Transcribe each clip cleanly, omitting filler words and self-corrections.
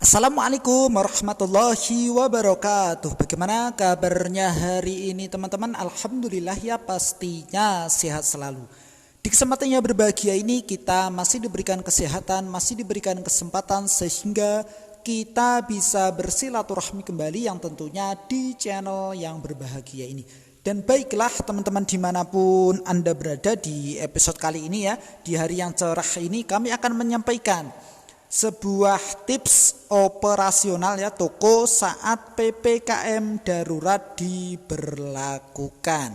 Assalamualaikum warahmatullahi wabarakatuh. Bagaimana kabarnya hari ini teman-teman? Alhamdulillah ya, pastinya sehat selalu. Di kesempatan yang berbahagia ini kita masih diberikan kesehatan, masih diberikan kesempatan sehingga kita bisa bersilaturahmi kembali yang tentunya di channel yang berbahagia ini. Dan baiklah teman-teman dimanapun Anda berada, di episode kali ini ya, di hari yang cerah ini kami akan menyampaikan sebuah tips operasional ya toko saat PPKM darurat diberlakukan.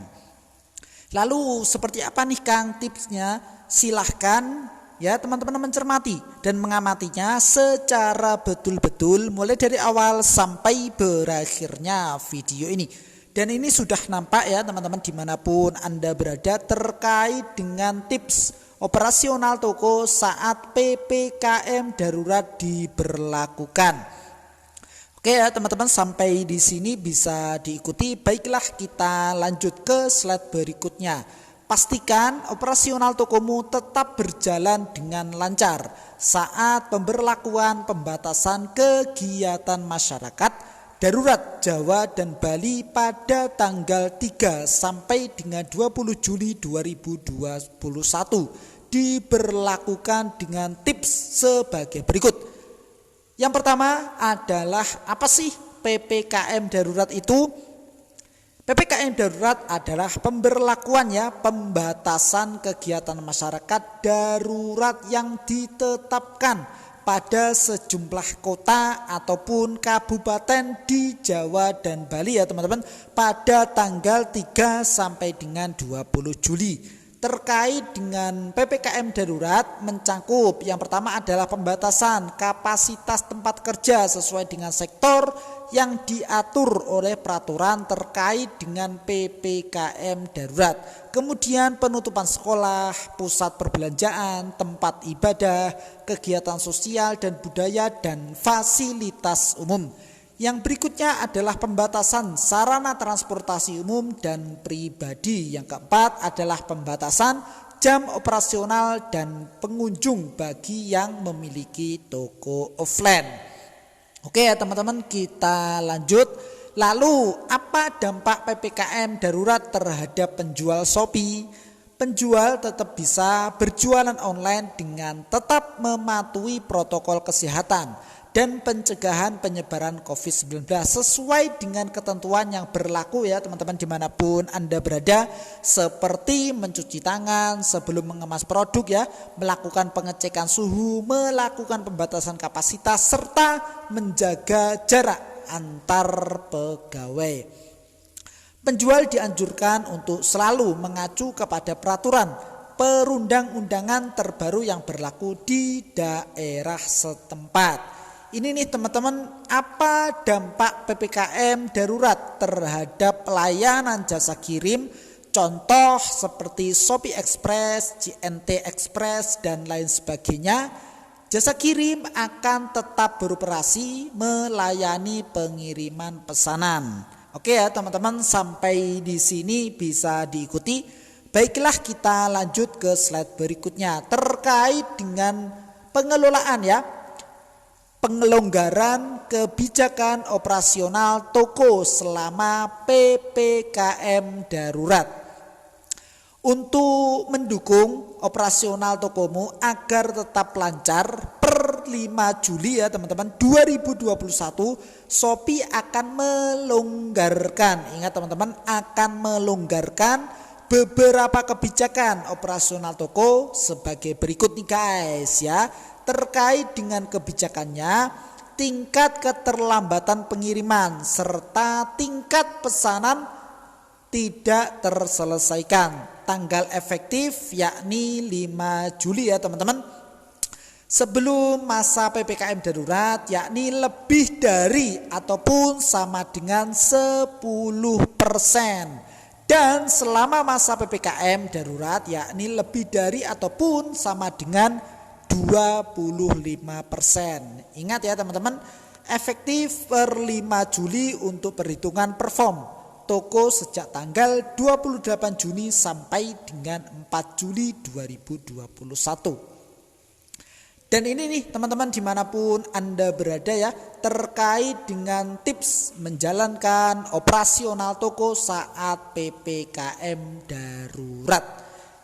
Lalu seperti apa nih Kang tipsnya? Silahkan ya teman-teman mencermati dan mengamatinya secara betul-betul mulai dari awal sampai berakhirnya video ini. Dan ini sudah nampak ya teman-teman dimanapun Anda berada terkait dengan tips operasional toko saat PPKM darurat diberlakukan. Oke ya teman-teman, sampai di sini bisa diikuti. Baiklah, kita lanjut ke slide berikutnya. Pastikan operasional tokomu tetap berjalan dengan lancar saat pemberlakuan pembatasan kegiatan masyarakat darurat Jawa dan Bali pada tanggal 3 sampai dengan 20 Juli 2021 diberlakukan dengan tips sebagai berikut. Yang pertama adalah apa sih PPKM darurat itu? PPKM darurat adalah pemberlakuan ya pembatasan kegiatan masyarakat darurat yang ditetapkan pada sejumlah kota ataupun kabupaten di Jawa dan Bali ya teman-teman pada tanggal 3 sampai dengan 20 Juli. Terkait dengan PPKM darurat mencakup yang pertama adalah pembatasan kapasitas tempat kerja sesuai dengan sektor yang diatur oleh peraturan terkait dengan PPKM darurat. Kemudian penutupan sekolah, pusat perbelanjaan, tempat ibadah, kegiatan sosial dan budaya dan fasilitas umum. Yang berikutnya adalah pembatasan sarana transportasi umum dan pribadi. Yang keempat adalah pembatasan jam operasional dan pengunjung bagi yang memiliki toko offline. Oke ya teman-teman, kita lanjut. Lalu apa dampak PPKM darurat terhadap penjual Shopee? Penjual tetap bisa berjualan online dengan tetap mematuhi protokol kesehatan dan pencegahan penyebaran COVID-19 sesuai dengan ketentuan yang berlaku ya teman-teman dimanapun Anda berada, seperti mencuci tangan sebelum mengemas produk ya, melakukan pengecekan suhu, melakukan pembatasan kapasitas serta menjaga jarak antar pegawai. Penjual dianjurkan untuk selalu mengacu kepada peraturan perundang-undangan terbaru yang berlaku di daerah setempat. Ini nih teman-teman, apa dampak PPKM darurat terhadap pelayanan jasa kirim? Contoh seperti Shopee Express, JNT Express dan lain sebagainya. Jasa kirim akan tetap beroperasi melayani pengiriman pesanan. Oke ya teman-teman, sampai di sini bisa diikuti. Baiklah, kita lanjut ke slide berikutnya terkait dengan pengelolaan ya. Pengelonggaran kebijakan operasional toko selama PPKM darurat. Untuk mendukung operasional tokomu agar tetap lancar, per 5 Juli ya teman-teman 2021 Shopee akan melonggarkan, ingat teman-teman, akan melonggarkan beberapa kebijakan operasional toko sebagai berikut nih guys ya. Terkait dengan kebijakannya, tingkat keterlambatan pengiriman serta tingkat pesanan tidak terselesaikan. Tanggal efektif yakni 5 Juli ya teman-teman. Sebelum masa PPKM darurat yakni lebih dari ataupun sama dengan 10%. Dan selama masa PPKM darurat yakni lebih dari ataupun sama dengan 25%. Ingat ya teman-teman, efektif per 5 Juli untuk perhitungan perform toko sejak tanggal 28 Juni sampai dengan 4 Juli 2021. Dan ini nih teman-teman dimanapun Anda berada ya, terkait dengan tips menjalankan operasional toko saat PPKM darurat.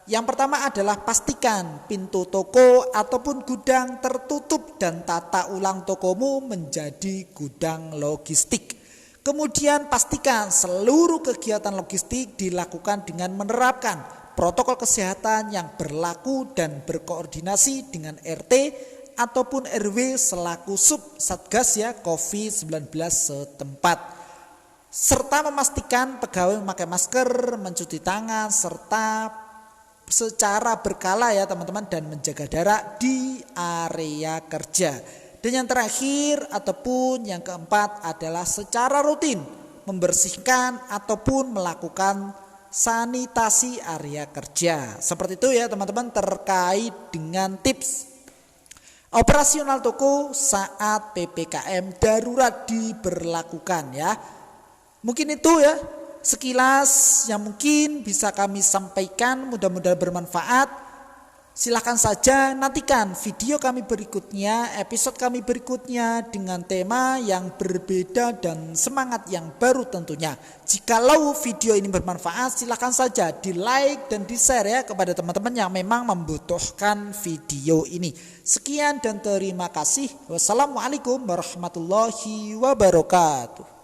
Yang pertama adalah pastikan pintu toko ataupun gudang tertutup dan tata ulang tokomu menjadi gudang logistik. Kemudian pastikan seluruh kegiatan logistik dilakukan dengan menerapkan protokol kesehatan yang berlaku dan berkoordinasi dengan RT ataupun RW selaku sub Satgas ya COVID-19 setempat. Serta memastikan pegawai memakai masker, mencuci tangan, serta secara berkala ya teman-teman, dan menjaga jarak di area kerja. Dan yang terakhir ataupun yang keempat adalah secara rutin membersihkan ataupun melakukan sanitasi area kerja. Seperti itu ya teman-teman terkait dengan tips operasional toko saat PPKM darurat diberlakukan ya. Mungkin itu ya sekilas yang mungkin bisa kami sampaikan, mudah-mudahan bermanfaat. Silahkan saja nantikan video kami berikutnya, episode kami berikutnya dengan tema yang berbeda dan semangat yang baru tentunya. Jikalau video ini bermanfaat, silahkan saja di like dan di share ya kepada teman-teman yang memang membutuhkan video ini. Sekian dan terima kasih. Wassalamualaikum warahmatullahi wabarakatuh.